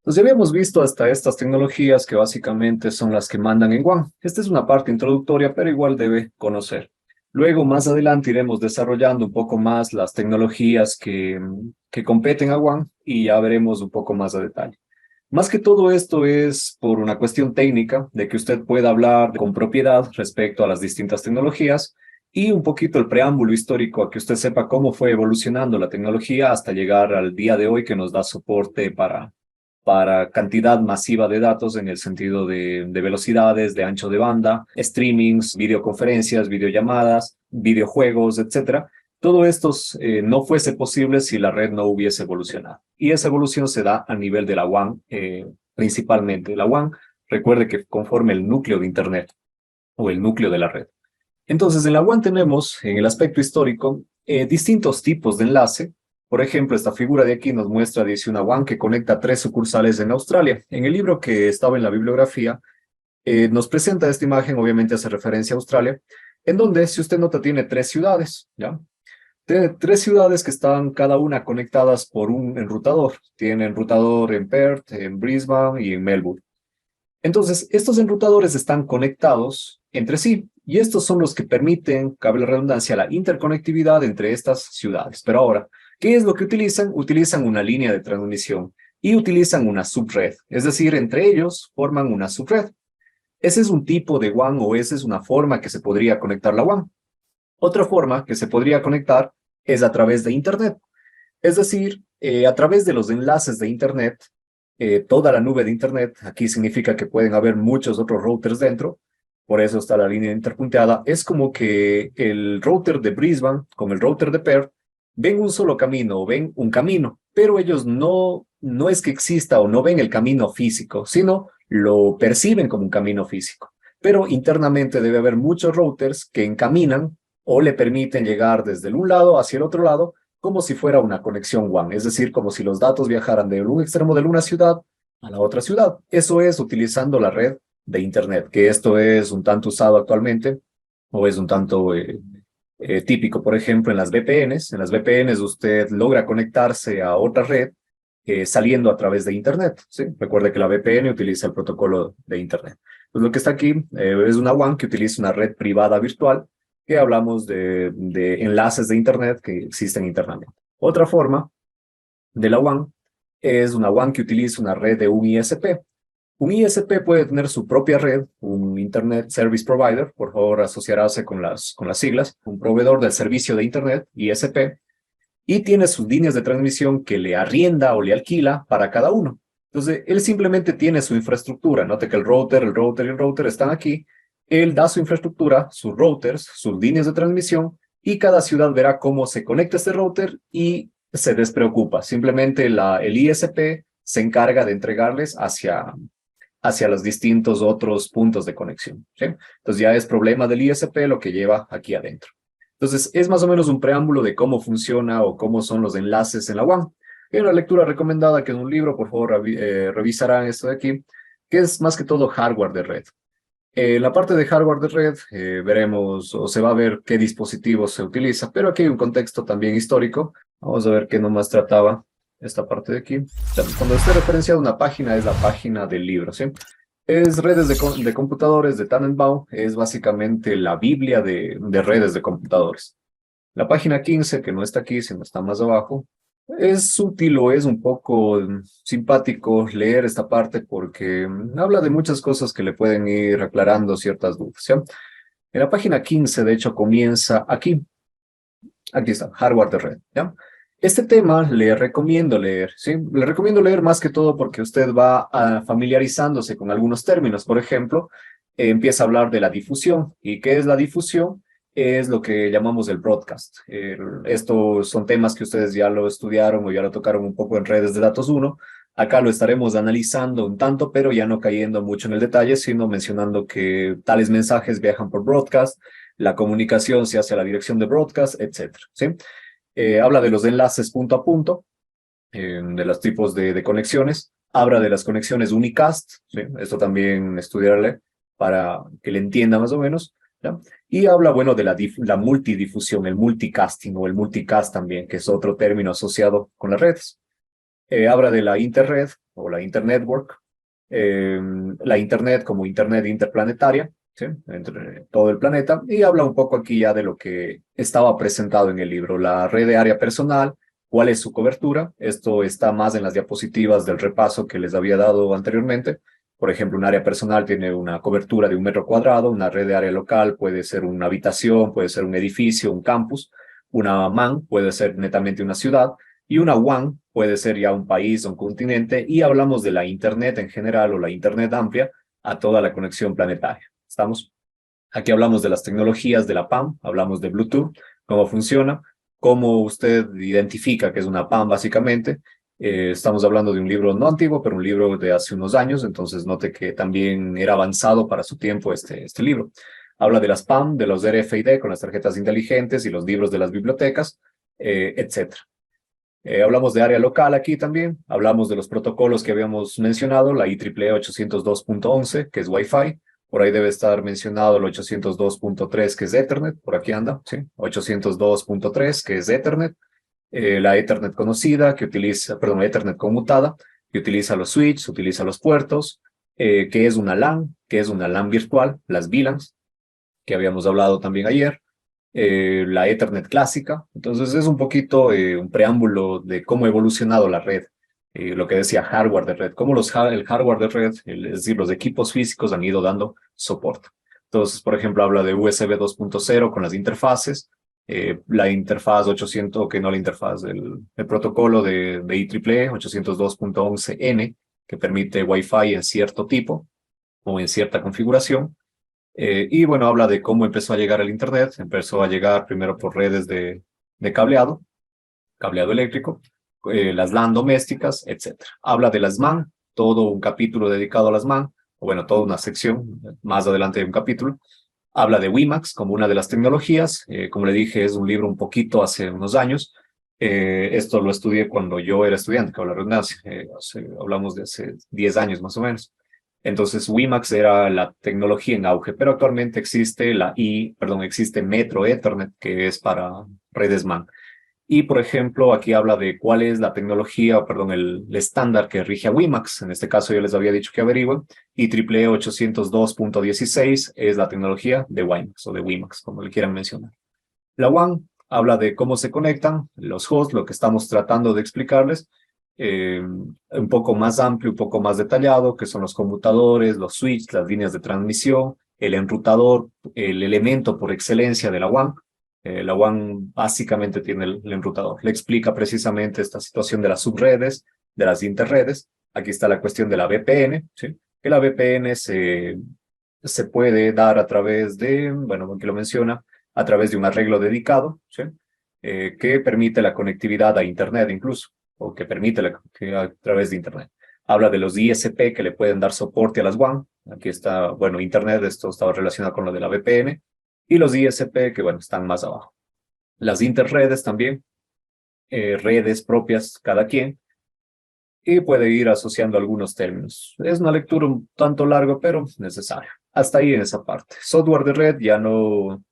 Entonces ya habíamos visto hasta estas tecnologías que básicamente son las que mandan en WAN. Esta es una parte introductoria, pero igual debe conocer. Luego, más adelante, iremos desarrollando un poco más las tecnologías que competen a WAN y ya veremos un poco más a detalle. Más que todo esto es por una cuestión técnica, de que usted pueda hablar con propiedad respecto a las distintas tecnologías y un poquito el preámbulo histórico a que usted sepa cómo fue evolucionando la tecnología hasta llegar al día de hoy que nos da soporte para cantidad masiva de datos en el sentido de velocidades, de ancho de banda, streamings, videoconferencias, videollamadas, videojuegos, etcétera. Todo esto no fuese posible si la red no hubiese evolucionado. Y esa evolución se da a nivel de la WAN, principalmente. La WAN, recuerde que conforma el núcleo de Internet o el núcleo de la red. Entonces, en la WAN tenemos, en el aspecto histórico, distintos tipos de enlace. Por ejemplo, esta figura de aquí nos muestra, dice, una WAN que conecta tres sucursales en Australia. En el libro que estaba en la bibliografía, nos presenta esta imagen, obviamente hace referencia a Australia, en donde, si usted nota, tiene tres ciudades, ¿ya? Tiene tres ciudades que están cada una conectadas por un enrutador. Tiene enrutador en Perth, en Brisbane y en Melbourne. Entonces, estos enrutadores están conectados entre sí y estos son los que permiten, cabe la redundancia, la interconectividad entre estas ciudades. Pero ahora, ¿qué es lo que utilizan? Utilizan una línea de transmisión y utilizan una subred, es decir, entre ellos forman una subred. Ese es un tipo de WAN o esa es una forma que se podría conectar la WAN. Otra forma que se podría conectar es a través de Internet. Es decir, a través de los enlaces de Internet, toda la nube de Internet, aquí significa que pueden haber muchos otros routers dentro, por eso está la línea interpunteada, es como que el router de Brisbane con el router de Perth ven un solo camino, ven un camino, pero ellos no es que exista o no ven el camino físico, sino lo perciben como un camino físico. Pero internamente debe haber muchos routers que encaminan o le permiten llegar desde un lado hacia el otro lado como si fuera una conexión WAN, es decir, como si los datos viajaran de un extremo de una ciudad a la otra ciudad. Eso es utilizando la red de Internet, que esto es un tanto usado actualmente o es un tanto típico, por ejemplo, en las VPNs. En las VPNs usted logra conectarse a otra red saliendo a través de Internet. ¿Sí? Recuerde que la VPN utiliza el protocolo de Internet. Pues lo que está aquí es una WAN que utiliza una red privada virtual que hablamos de enlaces de Internet que existen internamente. Otra forma de la WAN es una WAN que utiliza una red de un ISP. Un ISP puede tener su propia red, un Internet Service Provider, por favor asociarse con las siglas, un proveedor del servicio de Internet, ISP, y tiene sus líneas de transmisión que le arrienda o le alquila para cada uno. Entonces, él simplemente tiene su infraestructura. Note que el router están aquí. Él da su infraestructura, sus routers, sus líneas de transmisión, y cada ciudad verá cómo se conecta este router y se despreocupa. Simplemente el ISP se encarga de entregarles hacia los distintos otros puntos de conexión. ¿Sí? Entonces ya es problema del ISP lo que lleva aquí adentro. Entonces es más o menos un preámbulo de cómo funciona o cómo son los enlaces en la WAN. Hay una lectura recomendada que es un libro, por favor revisarán esto de aquí, que es más que todo hardware de red. En la parte de hardware de red veremos o se va a ver qué dispositivos se utiliza, pero aquí hay un contexto también histórico. Vamos a ver qué nomás trataba esta parte de aquí. O sea, cuando esté referenciada una página es la página del libro, ¿sí? Es redes de computadores de Tannenbaum, es básicamente la Biblia de redes de computadores. La página 15, que no está aquí, sino está más abajo, es útil o es un poco simpático leer esta parte porque habla de muchas cosas que le pueden ir aclarando ciertas dudas, ¿sí? En la página 15, de hecho, comienza aquí. Aquí está, hardware de red, ¿ya? Este tema le recomiendo leer, ¿sí? Le recomiendo leer más que todo porque usted va familiarizándose con algunos términos. Por ejemplo, empieza a hablar de la difusión. ¿Y qué es la difusión? Es lo que llamamos el broadcast. Estos son temas que ustedes ya lo estudiaron o ya lo tocaron un poco en redes de datos uno. Acá lo estaremos analizando un tanto, pero ya no cayendo mucho en el detalle, sino mencionando que tales mensajes viajan por broadcast, la comunicación se hace a la dirección de broadcast, etcétera, ¿sí? Habla de los enlaces punto a punto, de los tipos de conexiones, habla de las conexiones unicast, ¿sí? Esto también estudiarle para que le entienda más o menos, ¿ya? Y habla, bueno, de la multidifusión, el multicasting o el multicast también, que es otro término asociado con las redes. Habla de la Interred o la Internetwork, la Internet como Internet interplanetaria, ¿sí? Entre todo el planeta, y habla un poco aquí ya de lo que estaba presentado en el libro, la red de área personal, cuál es su cobertura. Esto está más en las diapositivas del repaso que les había dado anteriormente. Por ejemplo, un área personal tiene una cobertura de 1 metro cuadrado, una red de área local puede ser una habitación, puede ser un edificio, un campus, una MAN puede ser netamente una ciudad, y una WAN puede ser ya un país o un continente, y hablamos de la Internet en general o la Internet amplia a toda la conexión planetaria. ¿Estamos? Aquí hablamos de las tecnologías de la PAM, hablamos de Bluetooth, cómo funciona, cómo usted identifica que es una PAM básicamente. Estamos hablando de un libro no antiguo, pero un libro de hace unos años, entonces note que también era avanzado para su tiempo este libro. Habla de las PAM, de los RFID con las tarjetas inteligentes y los libros de las bibliotecas, etc. Hablamos de área local aquí también, hablamos de los protocolos que habíamos mencionado, la IEEE 802.11, que es Wi-Fi, por ahí debe estar mencionado el 802.3, que es Ethernet, por aquí anda, ¿sí? 802.3, que es Ethernet, la Ethernet conocida, que utiliza, perdón, Ethernet conmutada, que utiliza los switches, utiliza los puertos, que es una LAN, que es una LAN virtual, las VLANs, que habíamos hablado también ayer, la Ethernet clásica. Entonces es un poquito un preámbulo de cómo ha evolucionado la red, lo que decía hardware de red, cómo el hardware de red, es decir, los equipos físicos han ido dando soporte. Entonces, por ejemplo, habla de USB 2.0 con las interfaces, la interfaz 800, que no la interfaz, el protocolo de IEEE 802.11n, que permite Wi-Fi en cierto tipo o en cierta configuración. Y bueno, habla de cómo empezó a llegar el Internet. Empezó a llegar primero por redes de cableado eléctrico, las LAN domésticas, etc. Habla de las MAN, todo un capítulo dedicado a las MAN, o bueno, toda una sección, más adelante de un capítulo. Habla de WiMAX como una de las tecnologías. Como le dije, es un libro un poquito hace unos años. Esto lo estudié cuando yo era estudiante, que la redundancia, hablamos de hace 10 años más o menos. Entonces, WiMAX era la tecnología en auge, pero actualmente existe existe Metro Ethernet, que es para redes MAN. Y, por ejemplo, aquí habla de cuál es la tecnología, o perdón, el estándar que rige a WiMAX. En este caso, yo les había dicho que averigüen. Y IEEE 802.16 es la tecnología de WiMAX o de WiMAX, como le quieran mencionar. La WAN habla de cómo se conectan los hosts, lo que estamos tratando de explicarles, un poco más amplio, un poco más detallado, que son los conmutadores, los switches, las líneas de transmisión, el enrutador, el elemento por excelencia de la WAN. La WAN básicamente tiene el enrutador. Le explica precisamente esta situación de las subredes, de las interredes. Aquí está la cuestión de la VPN, ¿sí? Que la VPN se puede dar a través de, bueno, aquí lo menciona, a través de un arreglo dedicado, ¿sí? Que permite la conectividad a Internet incluso, o que permite que a través de Internet. Habla de los ISP que le pueden dar soporte a las WAN. Aquí está, bueno, Internet, esto estaba relacionado con lo de la VPN, y los ISP que, bueno, están más abajo. Las interredes también, redes propias cada quien, y puede ir asociando algunos términos. Es una lectura un tanto larga, pero necesaria. Hasta ahí en esa parte. Software de red ya no.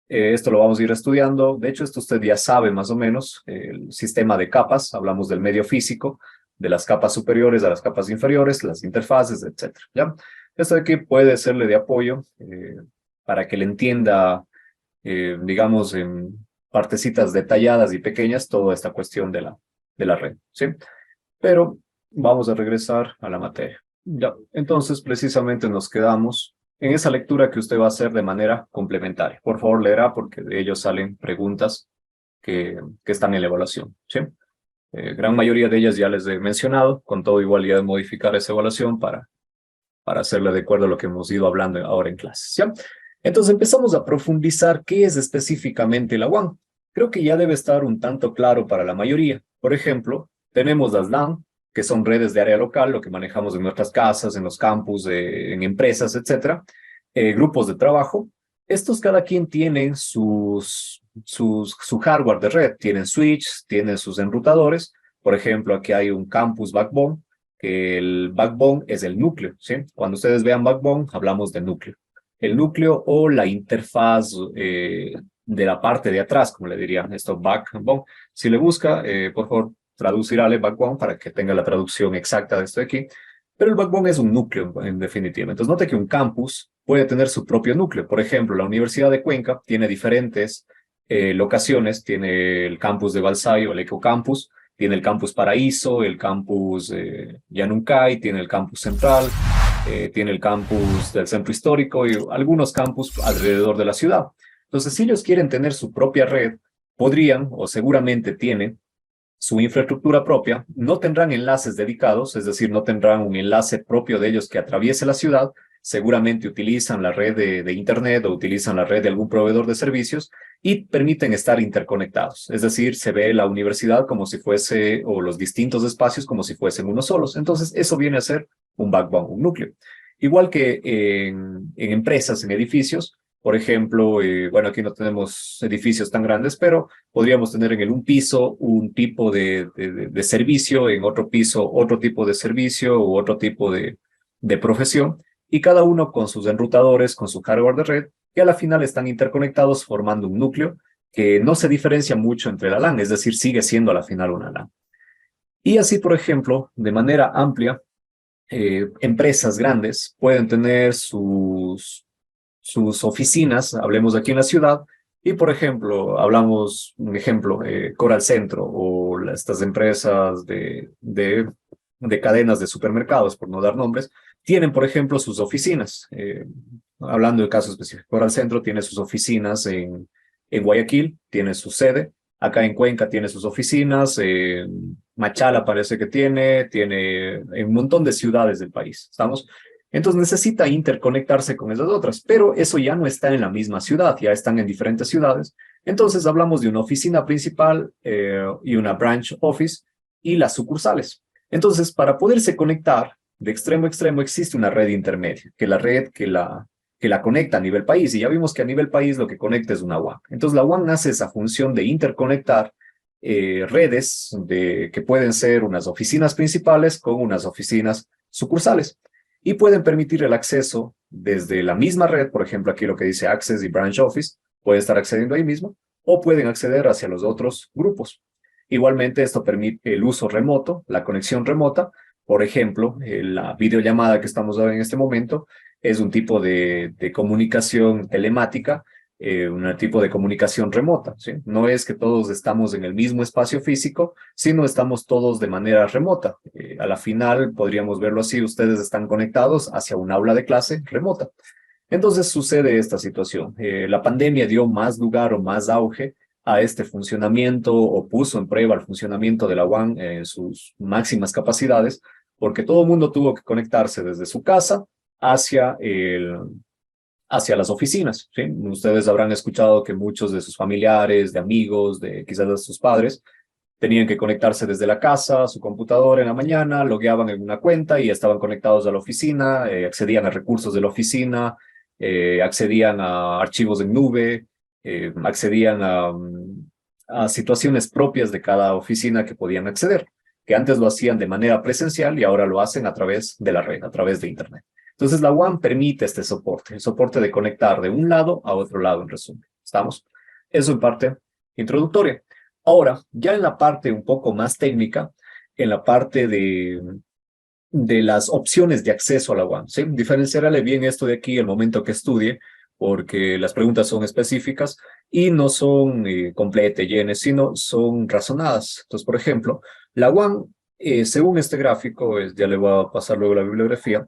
Esto lo vamos a ir estudiando. De hecho, esto usted ya sabe más o menos. El sistema de capas, hablamos del medio físico, de las capas superiores a las capas inferiores, las interfaces, etcétera. ¿Ya? Esto de aquí puede serle de apoyo para que le entienda, digamos, en partecitas detalladas y pequeñas toda esta cuestión de la red. ¿Sí? Pero vamos a regresar a la materia. Ya, entonces precisamente nos quedamos en esa lectura que usted va a hacer de manera complementaria. Por favor, leerá porque de ello salen preguntas que están en la evaluación. ¿Sí? Gran mayoría de ellas ya les he mencionado, con todo igual ya de modificar esa evaluación para hacerle de acuerdo a lo que hemos ido hablando ahora en clases. ¿Ya? Entonces empezamos a profundizar qué es específicamente la WAN. Creo que ya debe estar un tanto claro para la mayoría. Por ejemplo, tenemos las LAN, que son redes de área local, lo que manejamos en nuestras casas, en los campus, en empresas, etcétera. Grupos de trabajo. Estos cada quien tiene su hardware de red. Tienen switch, tienen sus enrutadores. Por ejemplo, aquí hay un campus backbone, que el backbone es el núcleo, ¿sí? Cuando ustedes vean backbone, hablamos de núcleo. El núcleo o la interfaz de la parte de atrás, como le dirían esto, backbone. Si le busca, por favor, traducirle backbone para que tenga la traducción exacta de esto de aquí. Pero el backbone es un núcleo, en definitiva. Entonces, note que un campus puede tener su propio núcleo. Por ejemplo, la Universidad de Cuenca tiene diferentes locaciones. Tiene el campus de Balsay o el Ecocampus, tiene el campus Paraíso, el campus Yanuncay, tiene el campus central, tiene el campus del centro histórico y algunos campus alrededor de la ciudad. Entonces, si ellos quieren tener su propia red, podrían o seguramente tienen su infraestructura propia, no tendrán enlaces dedicados, es decir, no tendrán un enlace propio de ellos que atraviese la ciudad, seguramente utilizan la red de Internet o utilizan la red de algún proveedor de servicios y permiten estar interconectados. Es decir, se ve la universidad como si fuese, o los distintos espacios como si fuesen unos solos. Entonces, eso viene a ser un backbone, un núcleo. Igual que en empresas, en edificios, por ejemplo, bueno, aquí no tenemos edificios tan grandes, pero podríamos tener en un piso un tipo de servicio, en otro piso otro tipo de servicio u otro tipo de profesión, y cada uno con sus enrutadores, con su hardware de red, que a la final están interconectados formando un núcleo que no se diferencia mucho entre la LAN, es decir, sigue siendo a la final una LAN. Y así, por ejemplo, de manera amplia, empresas grandes pueden tener sus oficinas, hablemos aquí en la ciudad, y por ejemplo, hablamos, un ejemplo, Coral Centro o estas empresas de cadenas de supermercados, por no dar nombres, tienen, por ejemplo, sus oficinas. Hablando del caso específico, Coral Centro tiene sus oficinas en Guayaquil, tiene su sede. Acá en Cuenca tiene sus oficinas, Machala parece que tiene en un montón de ciudades del país. ¿Estamos? Entonces necesita interconectarse con esas otras, pero eso ya no está en la misma ciudad, ya están en diferentes ciudades. Entonces hablamos de una oficina principal y una branch office y las sucursales. Entonces, para poderse conectar de extremo a extremo existe una red intermedia, que la red que la conecta a nivel país. Y ya vimos que a nivel país lo que conecta es una WAN. Entonces la WAN hace esa función de interconectar redes que pueden ser unas oficinas principales con unas oficinas sucursales y pueden permitir el acceso desde la misma red, por ejemplo, aquí lo que dice Access y Branch Office, puede estar accediendo ahí mismo, o pueden acceder hacia los otros grupos. Igualmente, esto permite el uso remoto, la conexión remota. Por ejemplo, la videollamada que estamos dando en este momento es un tipo de comunicación telemática, un tipo de comunicación remota, ¿sí? No es que todos estamos en el mismo espacio físico, sino estamos todos de manera remota. A la final, podríamos verlo así, ustedes están conectados hacia un aula de clase remota. Entonces sucede esta situación. La pandemia dio más lugar o más auge a este funcionamiento o puso en prueba el funcionamiento de la WAN en sus máximas capacidades, porque todo el mundo tuvo que conectarse desde su casa hacia hacia las oficinas, ¿sí? Ustedes habrán escuchado que muchos de sus familiares, de amigos, de quizás de sus padres, tenían que conectarse desde la casa a su computadora en la mañana, logueaban en una cuenta y estaban conectados a la oficina, accedían a recursos de la oficina, accedían a archivos en nube, accedían a situaciones propias de cada oficina que podían acceder, que antes lo hacían de manera presencial y ahora lo hacen a través de la red, a través de Internet. Entonces la WAN permite este soporte, el soporte de conectar de un lado a otro lado, en resumen. ¿Estamos? Eso en parte introductoria. Ahora, ya en la parte un poco más técnica, en la parte de las opciones de acceso a la WAN, ¿sí? Diferenciarle bien esto de aquí el momento que estudie, porque las preguntas son específicas y no son completas, llenas, sino son razonadas. Entonces, por ejemplo, la WAN, según este gráfico, ya le voy a pasar luego la bibliografía,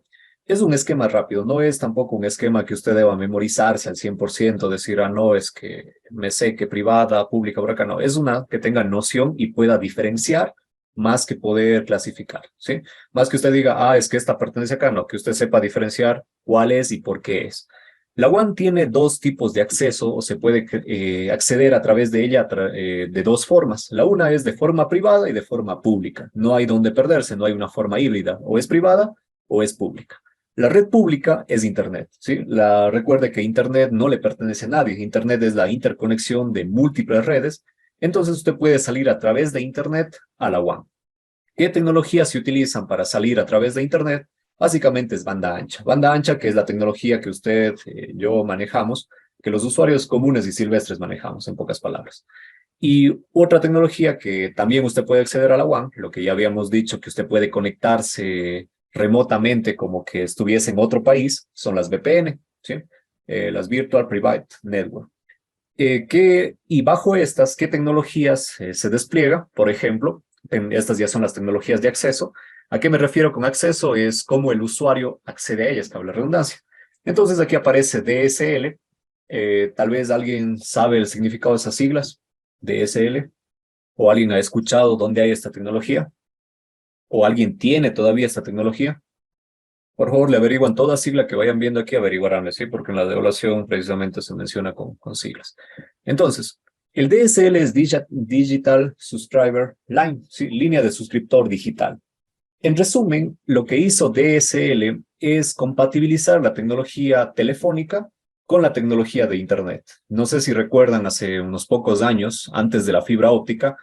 es un esquema rápido, no es tampoco un esquema que usted deba memorizarse al 100%, decir, ah, no, es que me sé que privada, pública, por acá, no. Es una que tenga noción y pueda diferenciar más que poder clasificar, ¿sí? Más que usted diga, ah, es que esta pertenece acá, no, que usted sepa diferenciar cuál es y por qué es. La WAN tiene dos tipos de acceso o se puede acceder a través de ella de dos formas. La una es de forma privada y de forma pública. No hay donde perderse, no hay una forma híbrida. O es privada o es pública. La red pública es Internet, ¿sí? Recuerde que Internet no le pertenece a nadie. Internet es la interconexión de múltiples redes. Entonces usted puede salir a través de Internet a la WAN. ¿Qué tecnologías se utilizan para salir a través de Internet? Básicamente es banda ancha. Banda ancha, que es la tecnología que usted, yo manejamos, que los usuarios comunes y silvestres manejamos, en pocas palabras. Y otra tecnología que también usted puede acceder a la WAN, lo que ya habíamos dicho, que usted puede conectarse remotamente como que estuviese en otro país, son las VPN, ¿sí? Las Virtual Private Network. Y bajo estas, ¿qué tecnologías se despliega? Por ejemplo, estas ya son las tecnologías de acceso. ¿A qué me refiero con acceso? Es cómo el usuario accede a ellas, cabe la redundancia. Entonces aquí aparece DSL. Tal vez alguien sabe el significado de esas siglas, DSL, o alguien ha escuchado dónde hay esta tecnología, o alguien tiene todavía esta tecnología. Por favor, le averiguan toda sigla que vayan viendo aquí, averiguarán, ¿sí? Porque en la devaluación precisamente se menciona con siglas. Entonces, el DSL es Digital Subscriber Line, ¿sí? Línea de suscriptor digital. En resumen, lo que hizo DSL es compatibilizar la tecnología telefónica con la tecnología de Internet. No sé si recuerdan, hace unos pocos años, antes de la fibra óptica,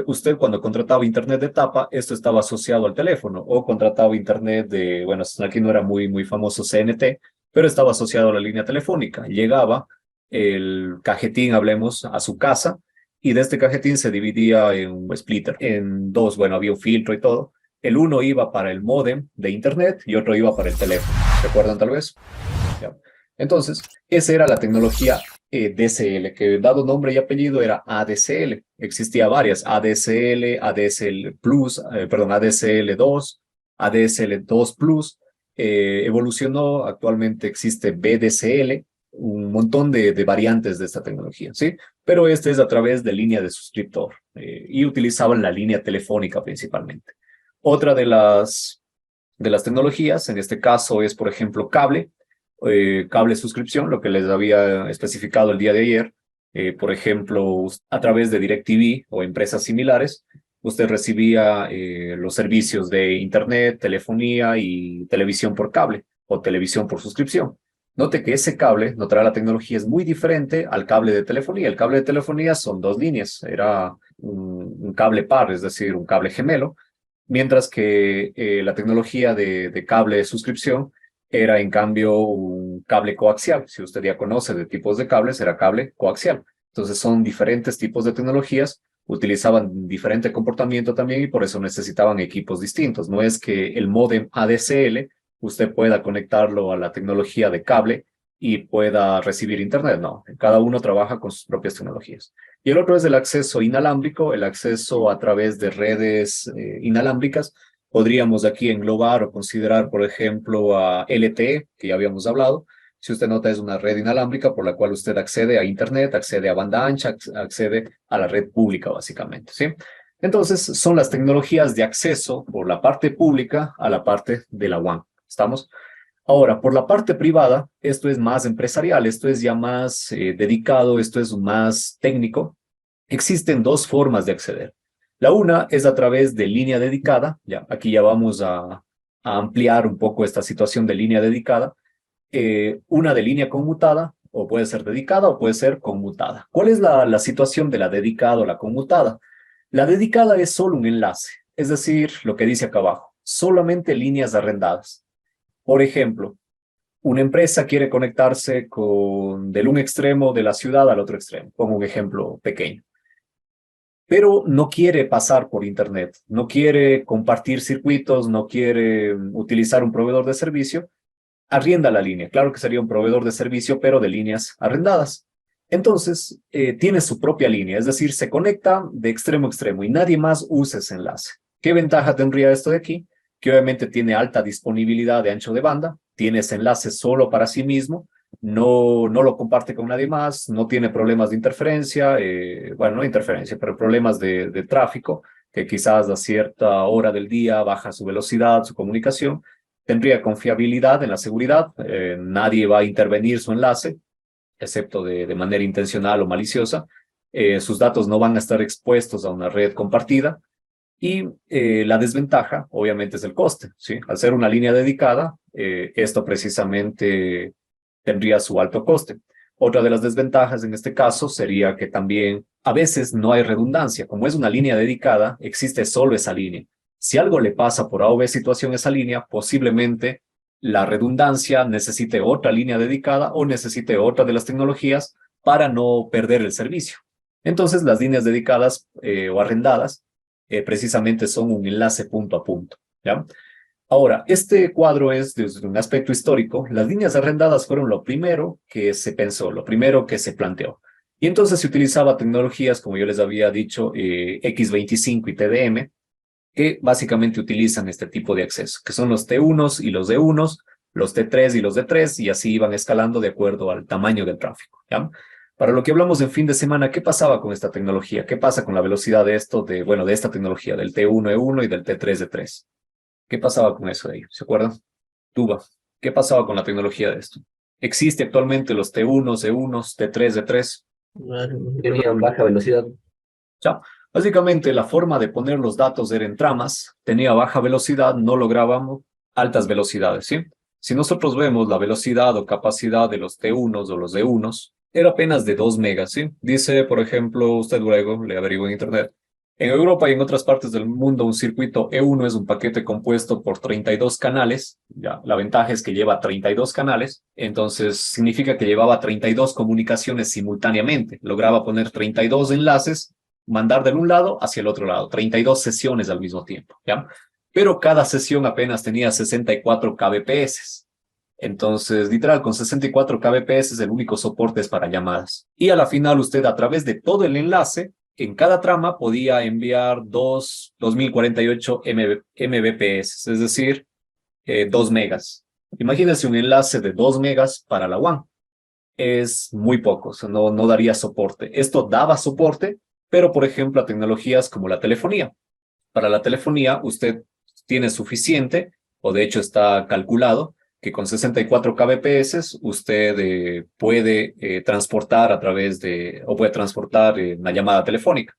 usted cuando contrataba internet de tapa, esto estaba asociado al teléfono, o contrataba internet de, bueno, aquí no era muy famoso CNT, pero estaba asociado a la línea telefónica. Llegaba el cajetín, hablemos, a su casa, y de este cajetín se dividía en un splitter, en dos, bueno, había un filtro y todo. El uno iba para el módem de internet y otro iba para el teléfono. ¿Recuerdan tal vez? Ya. Entonces, esa era la tecnología DSL, que dado nombre y apellido era ADSL. Existía varias, ADSL, ADSL Plus, perdón, ADSL 2, ADSL 2 Plus. Evolucionó, actualmente existe VDSL, un montón de variantes de esta tecnología, ¿sí? Pero este es a través de línea de suscriptor y utilizaban la línea telefónica principalmente. Otra de las tecnologías, en este caso es, por ejemplo, cable suscripción, lo que les había especificado el día de ayer. Por ejemplo, a través de DirecTV o empresas similares, usted recibía los servicios de Internet, telefonía y televisión por cable o televisión por suscripción. Note que ese cable, notará la tecnología es muy diferente al cable de telefonía. El cable de telefonía son dos líneas, era un cable par, es decir, un cable gemelo, mientras que la tecnología de cable de suscripción era en cambio un cable coaxial. Si usted ya conoce de tipos de cables, era cable coaxial. Entonces son diferentes tipos de tecnologías, utilizaban diferente comportamiento también y por eso necesitaban equipos distintos. No es que el módem ADSL usted pueda conectarlo a la tecnología de cable y pueda recibir internet, no. Cada uno trabaja con sus propias tecnologías. Y el otro es el acceso inalámbrico, el acceso a través de redes inalámbricas. Podríamos aquí englobar o considerar, por ejemplo, a LTE, que ya habíamos hablado. Si usted nota, es una red inalámbrica por la cual usted accede a Internet, accede a banda ancha, accede a la red pública, básicamente, ¿sí? Entonces, son las tecnologías de acceso por la parte pública a la parte de la WAN. ¿Estamos? Ahora, por la parte privada, esto es más empresarial, esto es ya más dedicado, esto es más técnico. Existen dos formas de acceder. La una es a través de línea dedicada, ya, aquí ya vamos a ampliar un poco esta situación de línea dedicada. Una de línea conmutada, o puede ser dedicada o puede ser conmutada. ¿Cuál es la situación de la dedicada o la conmutada? La dedicada es solo un enlace, es decir, lo que dice acá abajo, solamente líneas arrendadas. Por ejemplo, una empresa quiere conectarse del un extremo de la ciudad al otro extremo. Pongo un ejemplo pequeño. Pero no quiere pasar por Internet, no quiere compartir circuitos, no quiere utilizar un proveedor de servicio, arrienda la línea. Claro que sería un proveedor de servicio, pero de líneas arrendadas. Entonces, tiene su propia línea, es decir, se conecta de extremo a extremo y nadie más usa ese enlace. ¿Qué ventaja tendría esto de aquí? Que obviamente tiene alta disponibilidad de ancho de banda, tiene ese enlace solo para sí mismo, no lo comparte con nadie más, no tiene problemas de interferencia, bueno, no interferencia, pero problemas de tráfico, que quizás a cierta hora del día baja su velocidad, su comunicación. Tendría confiabilidad en la seguridad, nadie va a intervenir su enlace, excepto de manera intencional o maliciosa. Sus datos no van a estar expuestos a una red compartida. Y la desventaja, obviamente, es el coste, ¿sí? Al ser una línea dedicada, esto precisamente tendría su alto coste. Otra de las desventajas en este caso sería que también a veces no hay redundancia. Como es una línea dedicada, existe solo esa línea. Si algo le pasa por A o B situación a esa línea, posiblemente la redundancia necesite otra línea dedicada o necesite otra de las tecnologías para no perder el servicio. Entonces, las líneas dedicadas o arrendadas precisamente son un enlace punto a punto, ¿ya? Ahora, este cuadro es desde un aspecto histórico. Las líneas arrendadas fueron lo primero que se pensó, lo primero que se planteó. Y entonces se utilizaba tecnologías, como yo les había dicho, X25 y TDM, que básicamente utilizan este tipo de acceso, que son los T1s y los D1s, los T3 y los D3, y así iban escalando de acuerdo al tamaño del tráfico, ¿ya? Para lo que hablamos en fin de semana, ¿qué pasaba con esta tecnología? ¿Qué pasa con la velocidad de esto, de esta tecnología, del T1E1 y del T3E3? ¿Qué pasaba con eso de ahí? ¿Se acuerdan? Tuba. ¿Qué pasaba con la tecnología de esto? ¿Existe actualmente los T1s, E1s, T3, D3? Tenían baja velocidad. Ya. Básicamente, la forma de poner los datos era en tramas, tenía baja velocidad, no lográbamos altas velocidades, ¿sí? Si nosotros vemos la velocidad o capacidad de los T1s o los D1s, era apenas de 2 megas, ¿sí? Dice, por ejemplo, usted luego le averigua en Internet. En Europa y en otras partes del mundo, un circuito E1 es un paquete compuesto por 32 canales. Ya, la ventaja es que lleva 32 canales, entonces significa que llevaba 32 comunicaciones simultáneamente. Lograba poner 32 enlaces, mandar de un lado hacia el otro lado, 32 sesiones al mismo tiempo, ¿ya? Pero cada sesión apenas tenía 64 kbps. Entonces, literal, con 64 kbps el único soporte es para llamadas. Y a la final usted a través de todo el enlace, en cada trama podía enviar 2048 mbps, es decir, 2 megas. Imagínense un enlace de 2 megas para la WAN. Es muy poco, o sea, no daría soporte. Esto daba soporte, pero por ejemplo a tecnologías como la telefonía. Para la telefonía usted tiene suficiente, o de hecho está calculado, que con 64 kbps usted puede transportar a través de, o puede transportar una llamada telefónica.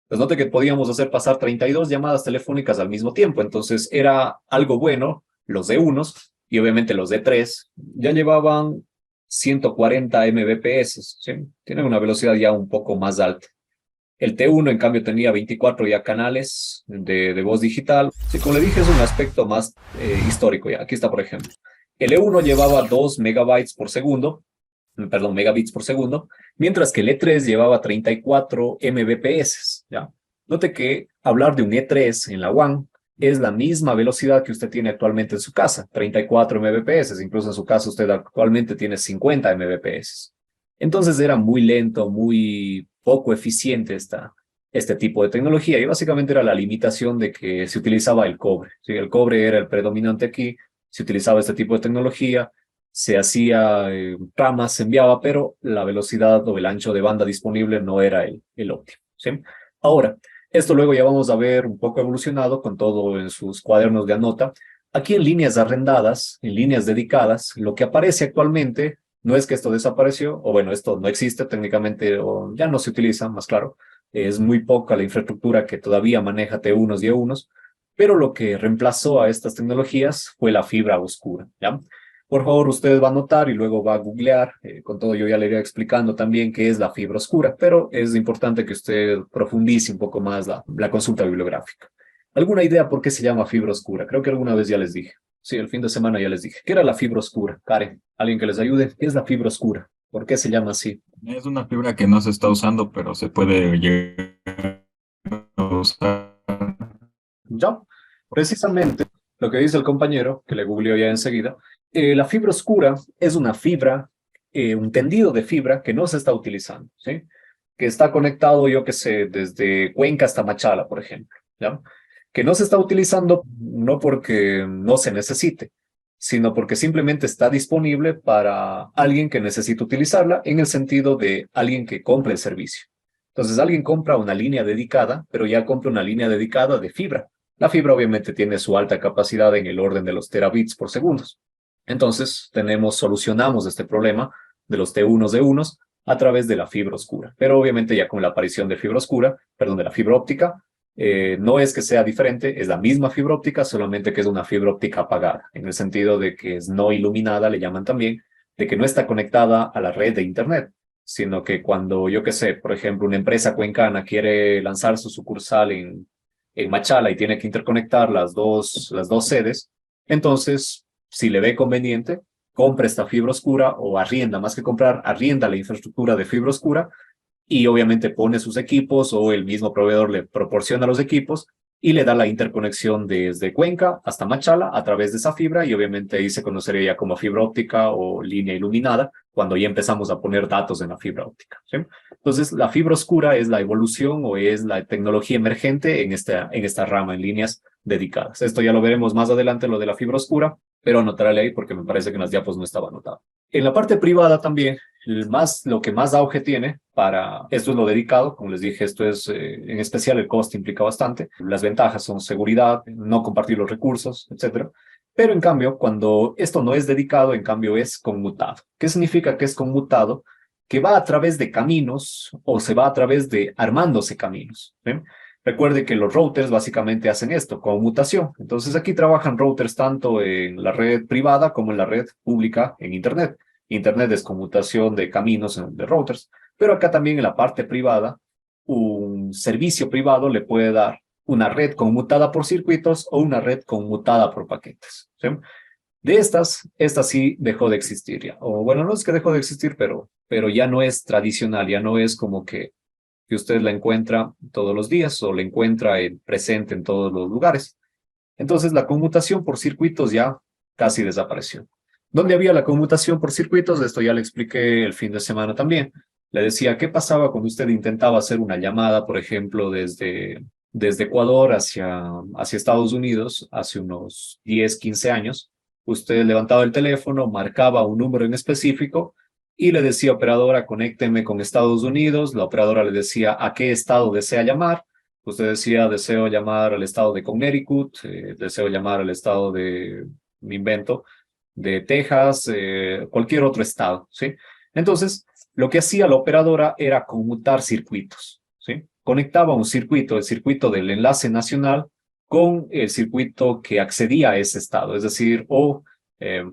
Pues note que podíamos hacer pasar 32 llamadas telefónicas al mismo tiempo, entonces era algo bueno, los de unos y obviamente los de tres ya llevaban 140 mbps, ¿sí? Tienen una velocidad ya un poco más alta. El T1, en cambio, tenía 24 ya canales de voz digital. Sí, como le dije, es un aspecto más histórico. Ya. Aquí está, por ejemplo. El E1 llevaba 2 megabytes por segundo, perdón, megabits por segundo, mientras que el E3 llevaba 34 mbps. ¿Ya? Note que hablar de un E3 en la WAN es la misma velocidad que usted tiene actualmente en su casa, 34 mbps. Incluso en su casa usted actualmente tiene 50 mbps. Entonces era muy lento, muy poco eficiente este tipo de tecnología y básicamente era la limitación de que se utilizaba el cobre. ¿Sí? El cobre era el predominante aquí, se utilizaba este tipo de tecnología, se hacía ramas, se enviaba, pero la velocidad o el ancho de banda disponible no era el óptimo. ¿Sí? Ahora, esto luego ya vamos a ver un poco evolucionado con todo en sus cuadernos de anota. Aquí en líneas arrendadas, en líneas dedicadas, lo que aparece actualmente no es que esto desapareció, o bueno, esto no existe técnicamente, o ya no se utiliza, más claro. Es muy poca la infraestructura que todavía maneja T1s y E1s, pero lo que reemplazó a estas tecnologías fue la fibra oscura, ¿ya? Por favor, usted va a anotar y luego va a googlear. Con todo, yo ya le iré explicando también qué es la fibra oscura, pero es importante que usted profundice un poco más la consulta bibliográfica. ¿Alguna idea por qué se llama fibra oscura? Creo que alguna vez ya les dije. Sí, el fin de semana ya les dije. ¿Qué era la fibra oscura? Karen, alguien que les ayude. ¿Qué es la fibra oscura? ¿Por qué se llama así? Es una fibra que no se está usando, pero se puede llegar a usar. Ya, precisamente lo que dice el compañero, que le googleó ya enseguida, la fibra oscura es una fibra, un tendido de fibra que no se está utilizando, ¿sí? Que está conectado, yo qué sé, desde Cuenca hasta Machala, por ejemplo, ¿ya? Que no se está utilizando no porque no se necesite, sino porque simplemente está disponible para alguien que necesita utilizarla en el sentido de alguien que compre el servicio. Entonces, alguien compra una línea dedicada, pero ya compra una línea dedicada de fibra. La fibra obviamente tiene su alta capacidad en el orden de los terabits por segundo. Entonces, solucionamos este problema de los T1s de unos a través de la fibra oscura. Pero obviamente ya con la aparición de fibra oscura, perdón, de la fibra óptica, no es que sea diferente, es la misma fibra óptica, solamente que es una fibra óptica apagada, en el sentido de que es no iluminada, le llaman también, de que no está conectada a la red de Internet, sino que cuando, yo qué sé, por ejemplo, una empresa cuencana quiere lanzar su sucursal en Machala y tiene que interconectar las dos sedes, entonces, si le ve conveniente, compra esta fibra oscura o arrienda, más que comprar, arrienda la infraestructura de fibra oscura y obviamente pone sus equipos o el mismo proveedor le proporciona los equipos y le da la interconexión desde Cuenca hasta Machala a través de esa fibra y obviamente ahí se conocería ya como fibra óptica o línea iluminada cuando ya empezamos a poner datos en la fibra óptica, ¿sí? Entonces, la fibra oscura es la evolución o es la tecnología emergente en esta rama, en líneas dedicadas. Esto ya lo veremos más adelante, lo de la fibra oscura, pero anotaré ahí porque me parece que en las diapos no estaba anotado. En la parte privada también, lo que más auge tiene esto es lo dedicado, como les dije, esto es, en especial el coste implica bastante, las ventajas son seguridad, no compartir los recursos, etcétera. Pero en cambio, cuando esto no es dedicado, en cambio es conmutado. ¿Qué significa que es conmutado? Que va a través de caminos o se va a través de armándose caminos, ¿ven? Recuerde que los routers básicamente hacen esto, conmutación. Entonces aquí trabajan routers tanto en la red privada como en la red pública en Internet. Internet es conmutación de caminos de routers, pero acá también en la parte privada, un servicio privado le puede dar una red conmutada por circuitos o una red conmutada por paquetes, ¿sí? De esta sí dejó de existir ya. O bueno, no es que dejó de existir, pero ya no es tradicional, ya no es como que usted la encuentra todos los días o la encuentra presente en todos los lugares. Entonces la conmutación por circuitos ya casi desapareció. ¿Dónde había la conmutación por circuitos? Esto ya le expliqué el fin de semana también. Le decía, ¿qué pasaba cuando usted intentaba hacer una llamada, por ejemplo, desde Ecuador hacia Estados Unidos hace unos 10, 15 años? Usted levantaba el teléfono, marcaba un número en específico y le decía, operadora, conécteme con Estados Unidos. La operadora le decía a qué estado desea llamar. Usted decía, deseo llamar al estado de Connecticut, deseo llamar al estado me invento, de Texas, cualquier otro estado, ¿sí? Entonces, lo que hacía la operadora era conmutar circuitos, ¿sí? Conectaba un circuito, el circuito del enlace nacional, con el circuito que accedía a ese estado, es decir,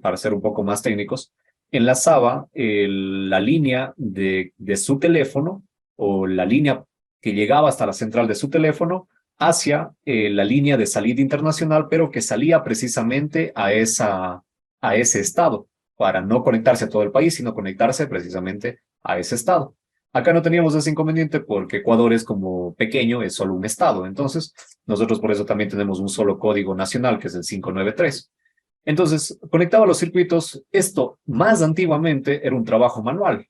para ser un poco más técnicos, enlazaba la línea de su teléfono o la línea que llegaba hasta la central de su teléfono hacia la línea de salida internacional, pero que salía precisamente a ese estado, para no conectarse a todo el país, sino conectarse precisamente a ese estado. Acá no teníamos ese inconveniente porque Ecuador es como pequeño, es solo un estado. Entonces, nosotros por eso también tenemos un solo código nacional, que es el 593. Entonces, conectaba los circuitos. Esto más antiguamente era un trabajo manual.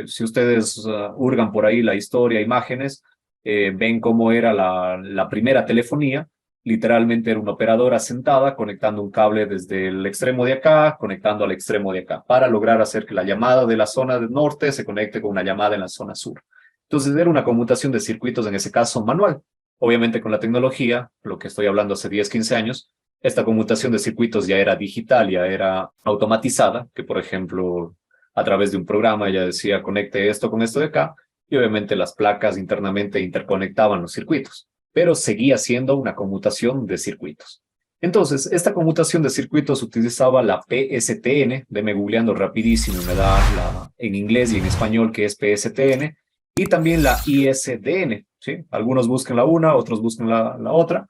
Si ustedes hurgan por ahí la historia, imágenes, ven cómo era la primera telefonía. Literalmente era una operadora sentada conectando un cable desde el extremo de acá, conectando al extremo de acá, para lograr hacer que la llamada de la zona del norte se conecte con una llamada en la zona sur. Entonces era una conmutación de circuitos, en ese caso manual. Obviamente con la tecnología, lo que estoy hablando hace 10, 15 años, esta conmutación de circuitos ya era digital, ya era automatizada, que por ejemplo, a través de un programa ya decía conecte esto con esto de acá, y obviamente las placas internamente interconectaban los circuitos, pero seguía siendo una conmutación de circuitos. Entonces, esta conmutación de circuitos utilizaba la PSTN, deme googleando rapidísimo, me da en inglés y en español que es PSTN, y también la ISDN, ¿sí? Algunos buscan la una, otros buscan la otra,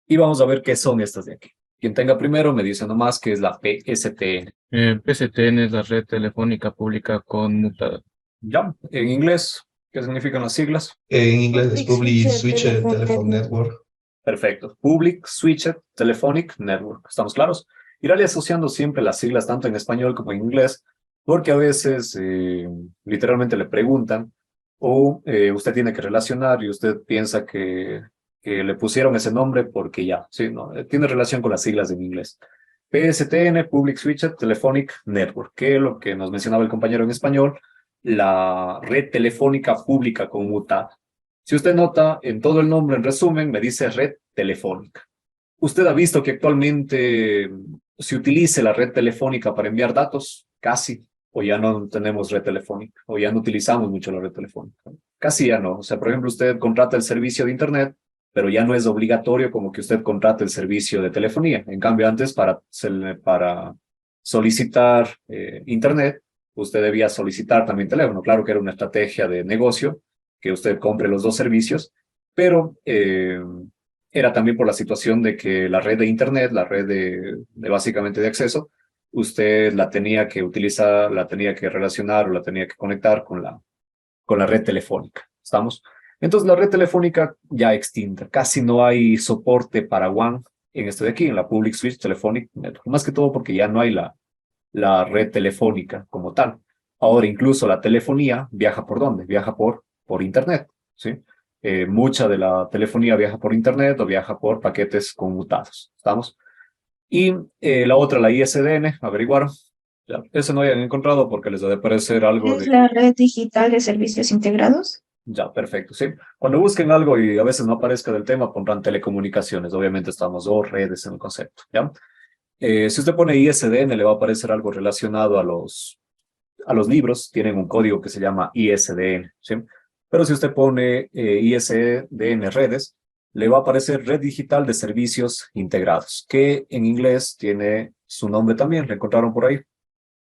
y vamos a ver qué son estas de aquí. Quien tenga primero me dice nomás que es la PSTN. PSTN es la red telefónica pública conmutada. Ya, en inglés, ¿qué significan las siglas? En inglés es Public Switched Telephone Network. Perfecto. Public Switched Telephonic Network. ¿Estamos claros? Iré asociando siempre las siglas tanto en español como en inglés, porque a veces literalmente le preguntan o usted tiene que relacionar y usted piensa que le pusieron ese nombre porque ya, sí, no, tiene relación con las siglas en inglés. PSTN, Public Switched Telephonic Network, que es lo que nos mencionaba el compañero en español, la red telefónica pública conmutada. Si usted nota, en todo el nombre, en resumen, me dice red telefónica. ¿Usted ha visto que actualmente se utilice la red telefónica para enviar datos? Casi. O ya no tenemos red telefónica, o ya no utilizamos mucho la red telefónica. Casi ya no. O sea, por ejemplo, usted contrata el servicio de Internet, pero ya no es obligatorio como que usted contrate el servicio de telefonía. En cambio, antes, para solicitar Internet, usted debía solicitar también teléfono. Claro que era una estrategia de negocio, que usted compre los dos servicios, pero era también por la situación de que la red de Internet, la red de básicamente de acceso, usted la tenía que utilizar, la tenía que relacionar o la tenía que conectar con la red telefónica. ¿Estamos? Entonces la red telefónica ya extinta, casi no hay soporte para WAN en esto de aquí, en la Public Switch Telephonic Network, más que todo porque ya no hay la red telefónica como tal. Ahora incluso la telefonía viaja ¿por dónde? Viaja por Internet, ¿sí? Mucha de la telefonía viaja por Internet o viaja por paquetes conmutados, ¿estamos? Y la otra, la ISDN, averiguaron. Ya, ese no hayan encontrado porque les debe parecer algo ¿Es de... la red digital de servicios integrados? Ya, perfecto, sí. Cuando busquen algo y a veces no aparezca del tema, pondrán telecomunicaciones. Obviamente estamos dos redes en el concepto, ¿ya? Si usted pone ISDN, le va a aparecer algo relacionado a los libros. Tienen un código que se llama ISDN, ¿sí? Pero si usted pone ISDN redes, le va a aparecer Red Digital de Servicios Integrados, que en inglés tiene su nombre también. ¿Le encontraron por ahí?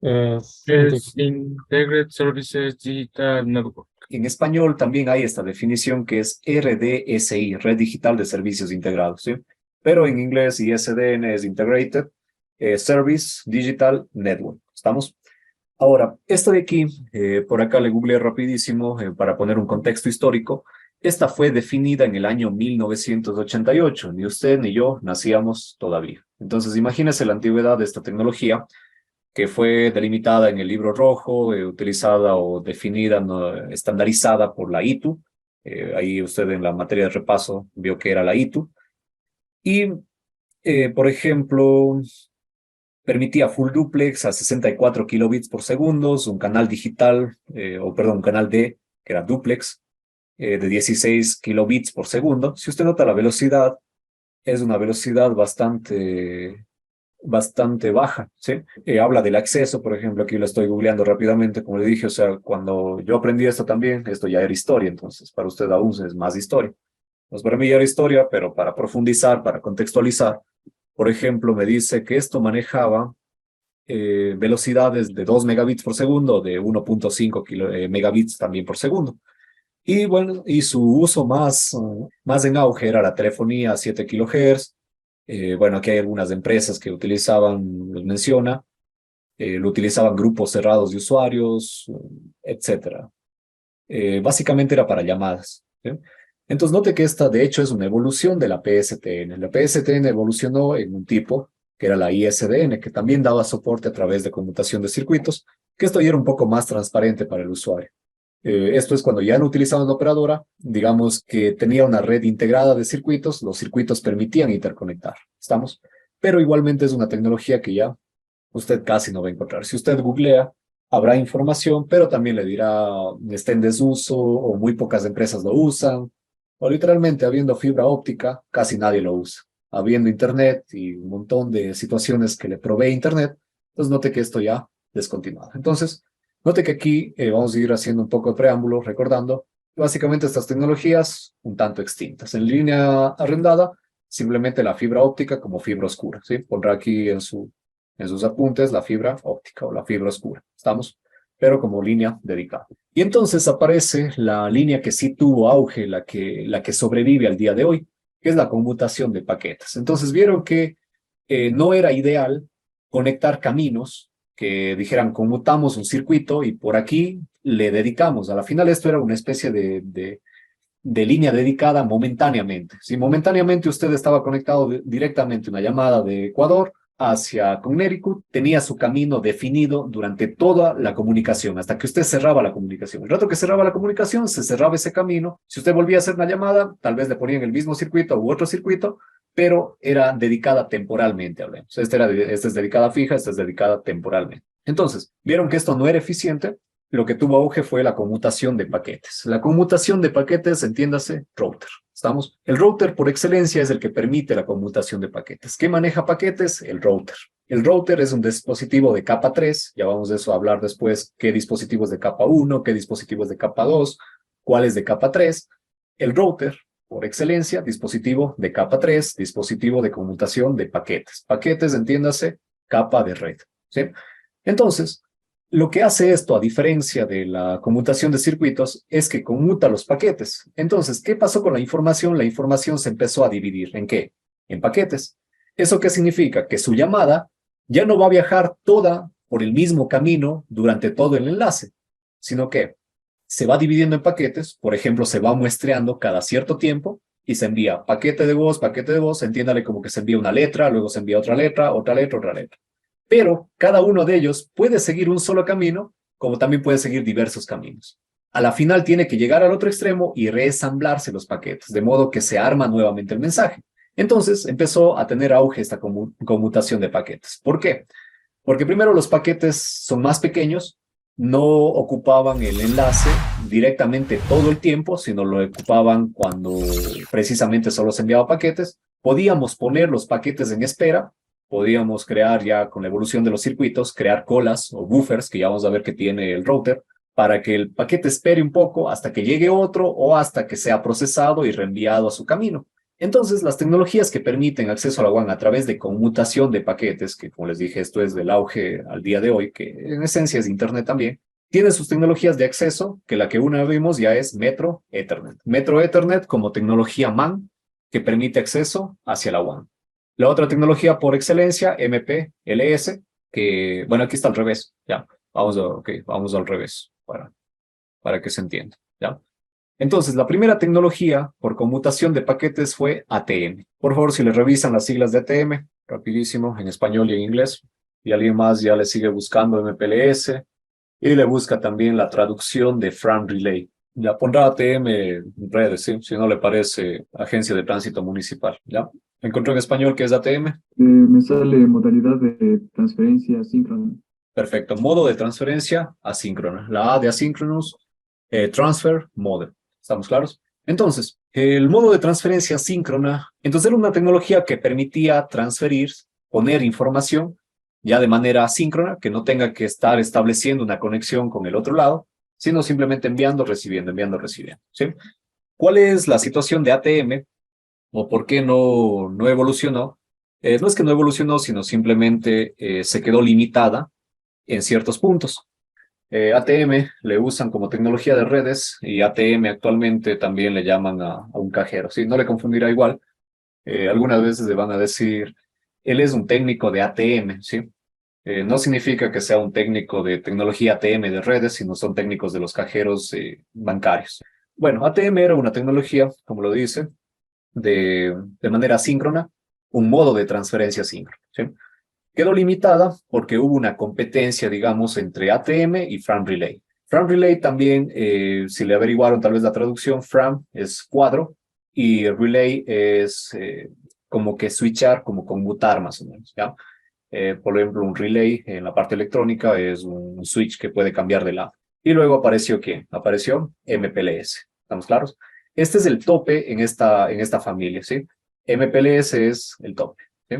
Es Integrated Services Digital Network. En español también hay esta definición que es RDSI, Red Digital de Servicios Integrados, ¿sí? Pero en inglés ISDN es Integrated Service Digital Network. ¿Estamos? Ahora, esta de aquí, por acá le googleé rapidísimo para poner un contexto histórico. Esta fue definida en el año 1988. Ni usted ni yo nacíamos todavía. Entonces, imagínese la antigüedad de esta tecnología que fue delimitada en el Libro Rojo, utilizada o definida, estandarizada por la ITU. Ahí usted en la materia de repaso vio que era la ITU. Y, por ejemplo, permitía full duplex a 64 kilobits por segundo, un canal digital, un canal D, que era duplex, de 16 kilobits por segundo. Si usted nota la velocidad, es una velocidad bastante baja, ¿sí? Habla del acceso, por ejemplo, aquí lo estoy googleando rápidamente, como le dije, o sea, cuando yo aprendí esto también, esto ya era historia, entonces para usted aún es más historia. Pues para mí ya era historia, pero para profundizar, para contextualizar, por ejemplo, me dice que esto manejaba velocidades de 2 megabits por segundo, de 1.5 megabits también por segundo. Y bueno, y su uso más en auge era la telefonía a 7 kilohertz. Bueno, aquí hay algunas empresas que utilizaban, los menciona, lo utilizaban grupos cerrados de usuarios, etcétera. Básicamente era para llamadas, ¿sí? Entonces note que esta de hecho es una evolución de la PSTN. La PSTN evolucionó en un tipo que era la ISDN, que también daba soporte a través de conmutación de circuitos, que esto ya era un poco más transparente para el usuario. Esto es cuando ya no utilizaban la operadora, digamos que tenía una red integrada de circuitos, los circuitos permitían interconectar, ¿estamos? Pero igualmente es una tecnología que ya usted casi no va a encontrar. Si usted googlea, habrá información, pero también le dirá está en desuso o muy pocas empresas lo usan, o literalmente habiendo fibra óptica, casi nadie lo usa. Habiendo internet y un montón de situaciones que le provee internet, pues note que esto ya descontinuado. Entonces, note que aquí vamos a ir haciendo un poco de preámbulo, recordando básicamente estas tecnologías un tanto extintas. En línea arrendada, simplemente la fibra óptica como fibra oscura, ¿sí? Pondrá aquí en sus apuntes la fibra óptica o la fibra oscura, ¿estamos? Pero como línea dedicada. Y entonces aparece la línea que sí tuvo auge, la que sobrevive al día de hoy, que es la conmutación de paquetes. Entonces vieron que no era ideal conectar caminos que dijeran conmutamos un circuito y por aquí le dedicamos. A la final esto era una especie de línea dedicada momentáneamente. Si momentáneamente usted estaba conectado directamente a una llamada de Ecuador hacia Connecticut, tenía su camino definido durante toda la comunicación, hasta que usted cerraba la comunicación. El rato que cerraba la comunicación, se cerraba ese camino. Si usted volvía a hacer una llamada, tal vez le ponían el mismo circuito u otro circuito, pero era dedicada temporalmente, hablemos. Esta es dedicada fija, esta es dedicada temporalmente. Entonces, vieron que esto no era eficiente. Lo que tuvo auge fue la conmutación de paquetes. La conmutación de paquetes, entiéndase, router. ¿Estamos? El router por excelencia es el que permite la conmutación de paquetes. ¿Qué maneja paquetes? El router. El router es un dispositivo de capa 3, ya vamos de eso a hablar después, qué dispositivos de capa 1, qué dispositivos de capa 2, cuáles de capa 3. El router, por excelencia, dispositivo de capa 3, dispositivo de conmutación de paquetes. Paquetes, entiéndase, capa de red, ¿sí? Entonces, lo que hace esto, a diferencia de la conmutación de circuitos, es que conmuta los paquetes. Entonces, ¿qué pasó con la información? La información se empezó a dividir. ¿En qué? En paquetes. ¿Eso qué significa? Que su llamada ya no va a viajar toda por el mismo camino durante todo el enlace, sino que se va dividiendo en paquetes, por ejemplo, se va muestreando cada cierto tiempo y se envía paquete de voz, entiéndale como que se envía una letra, luego se envía otra letra, otra letra, otra letra. Pero cada uno de ellos puede seguir un solo camino, como también puede seguir diversos caminos. A la final tiene que llegar al otro extremo y reensamblarse los paquetes, de modo que se arma nuevamente el mensaje. Entonces empezó a tener auge esta conmutación de paquetes. ¿Por qué? Porque primero los paquetes son más pequeños, no ocupaban el enlace directamente todo el tiempo, sino lo ocupaban cuando precisamente solo se enviaba paquetes. Podíamos poner los paquetes en espera, podíamos crear ya con la evolución de los circuitos, crear colas o buffers, que ya vamos a ver que tiene el router, para que el paquete espere un poco hasta que llegue otro o hasta que sea procesado y reenviado a su camino. Entonces, las tecnologías que permiten acceso a la WAN a través de conmutación de paquetes, que como les dije, esto es del auge al día de hoy, que en esencia es Internet también, tienen sus tecnologías de acceso, que la que una vimos ya es Metro Ethernet. Metro Ethernet como tecnología MAN, que permite acceso hacia la WAN. La otra tecnología por excelencia, MPLS, que, bueno, aquí está al revés, ya, vamos al revés, para que se entienda, ¿ya? Entonces, la primera tecnología por conmutación de paquetes fue ATM. Por favor, si le revisan las siglas de ATM, rapidísimo, en español y en inglés, y alguien más ya le sigue buscando MPLS, y le busca también la traducción de FRAM Relay. Ya pondrá ATM en redes, ¿sí? Si no le parece Agencia de Tránsito Municipal, ¿ya? ¿Encontró en español qué es ATM? Me sale modalidad de transferencia asíncrona. Perfecto, modo de transferencia asíncrona. La A de asynchronous, transfer mode. ¿Estamos claros? Entonces, el modo de transferencia asíncrona, entonces era una tecnología que permitía transferir, poner información ya de manera asíncrona, que no tenga que estar estableciendo una conexión con el otro lado, sino simplemente enviando, recibiendo, ¿sí? ¿Cuál es la situación de ATM o por qué no evolucionó? No es que no evolucionó, sino simplemente se quedó limitada en ciertos puntos. ATM le usan como tecnología de redes y ATM actualmente también le llaman a un cajero, ¿sí? No le confundirá igual. Algunas veces le van a decir, él es un técnico de ATM, ¿sí? No significa que sea un técnico de tecnología ATM de redes, sino son técnicos de los cajeros bancarios. Bueno, ATM era una tecnología, como lo dice, de manera asíncrona, un modo de transferencia asíncrona, ¿sí? Quedó limitada porque hubo una competencia, digamos, entre ATM y FRAM Relay. FRAM Relay también, si le averiguaron tal vez la traducción, FRAM es cuadro y Relay es como que switchar, como conmutar más o menos, ¿ya? Por ejemplo, un relay en la parte electrónica es un switch que puede cambiar de lado. Y luego apareció ¿qué? Apareció MPLS. ¿Estamos claros? Este es el tope en esta familia, ¿sí? MPLS es el tope, ¿sí?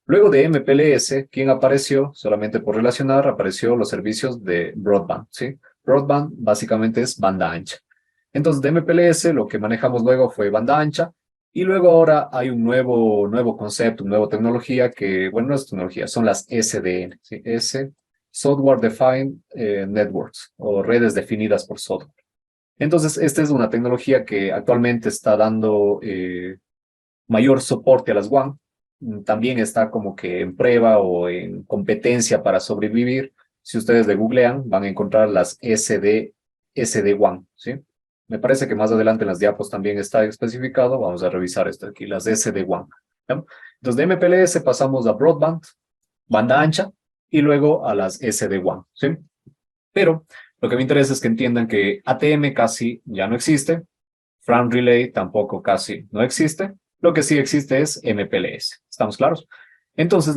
Luego de MPLS, ¿quién apareció? Solamente por relacionar, apareció los servicios de broadband, ¿sí? Broadband básicamente es banda ancha. Entonces, de MPLS lo que manejamos luego fue banda ancha, y luego ahora hay un nuevo concepto, una nueva tecnología que, bueno, no es tecnología, son las SDN, ¿sí? Software Defined Networks, o redes definidas por software. Entonces, esta es una tecnología que actualmente está dando mayor soporte a las WAN. También está como que en prueba o en competencia para sobrevivir. Si ustedes le googlean, van a encontrar las SD-WAN, ¿sí? Me parece que más adelante en las diapos también está especificado. Vamos a revisar esto aquí, las SD-WAN. Entonces, de MPLS pasamos a broadband, banda ancha, y luego a las SD-WAN, ¿sí? Pero lo que me interesa es que entiendan que ATM casi ya no existe, FRAM Relay tampoco casi no existe, lo que sí existe es MPLS. ¿Estamos claros? Entonces,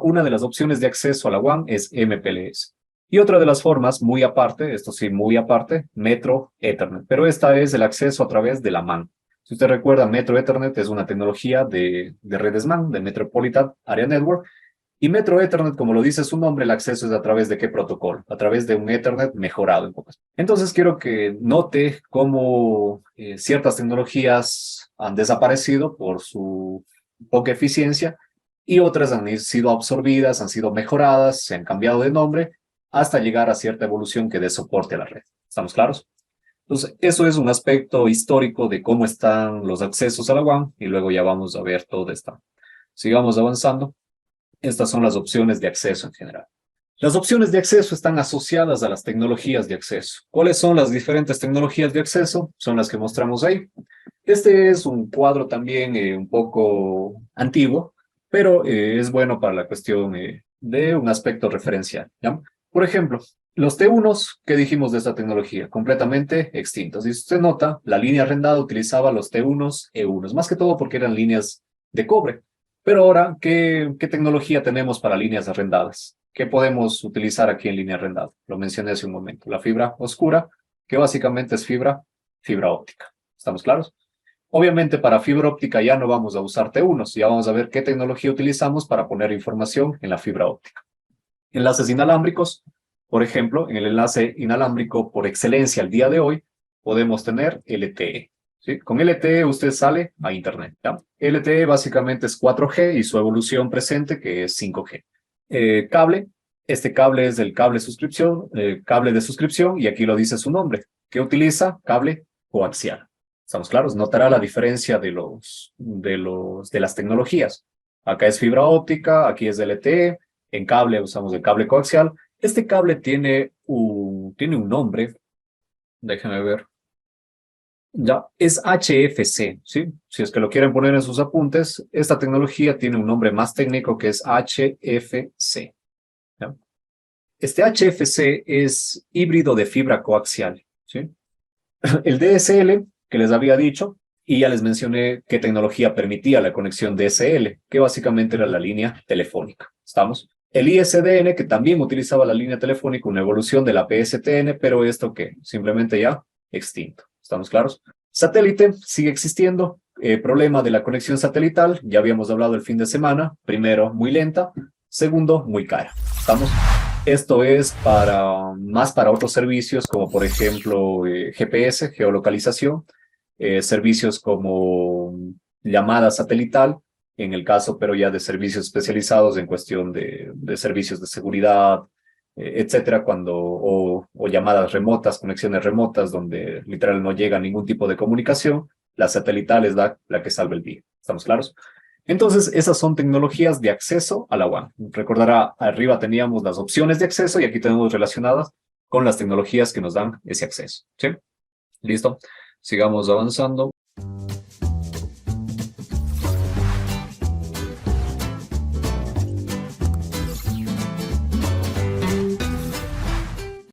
una de las opciones de acceso a la WAN es MPLS. Y otra de las formas, muy aparte, esto sí, muy aparte, Metro Ethernet. Pero esta es el acceso a través de la MAN. Si usted recuerda, Metro Ethernet es una tecnología de redes MAN, de Metropolitan Area Network. Y Metro Ethernet, como lo dice su nombre, el acceso es a través de qué protocolo, a través de un Ethernet mejorado en pocas. Entonces quiero que note cómo ciertas tecnologías han desaparecido por su poca eficiencia y otras han sido absorbidas, han sido mejoradas, se han cambiado de nombre hasta llegar a cierta evolución que dé soporte a la red. ¿Estamos claros? Entonces, eso es un aspecto histórico de cómo están los accesos a la WAN y luego ya vamos a ver todo esto. Sigamos avanzando. Estas son las opciones de acceso en general. Las opciones de acceso están asociadas a las tecnologías de acceso. ¿Cuáles son las diferentes tecnologías de acceso? Son las que mostramos ahí. Este es un cuadro también un poco antiguo, pero es bueno para la cuestión de un aspecto referencial, ¿ya? Por ejemplo, los T1s, ¿qué dijimos de esta tecnología? Completamente extintos. Y si usted nota, la línea arrendada utilizaba los T1s, E1s, más que todo porque eran líneas de cobre. Pero ahora, ¿qué tecnología tenemos para líneas arrendadas? ¿Qué podemos utilizar aquí en línea arrendada? Lo mencioné hace un momento. La fibra oscura, que básicamente es fibra óptica. ¿Estamos claros? Obviamente para fibra óptica ya no vamos a usar T1s, ya vamos a ver qué tecnología utilizamos para poner información en la fibra óptica. Enlaces inalámbricos, por ejemplo, en el enlace inalámbrico por excelencia al día de hoy, podemos tener LTE. ¿Sí? Con LTE usted sale a Internet, ¿ya? LTE básicamente es 4G y su evolución presente que es 5G. Cable, este cable es el cable de suscripción y aquí lo dice su nombre, que utiliza cable coaxial. ¿Estamos claros? Notará la diferencia de las tecnologías. Acá es fibra óptica, aquí es LTE, en cable usamos el cable coaxial. Este cable tiene un nombre, déjenme ver. Ya, es HFC, ¿sí? Si es que lo quieren poner en sus apuntes, esta tecnología tiene un nombre más técnico que es HFC. ¿Ya? Este HFC es híbrido de fibra coaxial, ¿sí? El DSL, que les había dicho, y ya les mencioné qué tecnología permitía la conexión DSL, que básicamente era la línea telefónica. ¿Estamos? El ISDN, que también utilizaba la línea telefónica, una evolución de la PSTN, pero esto que simplemente ya extinto. ¿Estamos claros? Satélite sigue existiendo. Problema de la conexión satelital, ya habíamos hablado el fin de semana. Primero, muy lenta. Segundo, muy cara. ¿Estamos? Esto es más para otros servicios, como por ejemplo GPS, geolocalización, servicios como llamada satelital, en el caso, pero ya de servicios especializados en cuestión de servicios de seguridad, etcétera, o llamadas remotas, conexiones remotas, donde literal no llega ningún tipo de comunicación, la satelital es la que salva el día. ¿Estamos claros? Entonces, esas son tecnologías de acceso a la WAN. Recordará, arriba teníamos las opciones de acceso y aquí tenemos relacionadas con las tecnologías que nos dan ese acceso. ¿Sí? ¿Listo? Sigamos avanzando.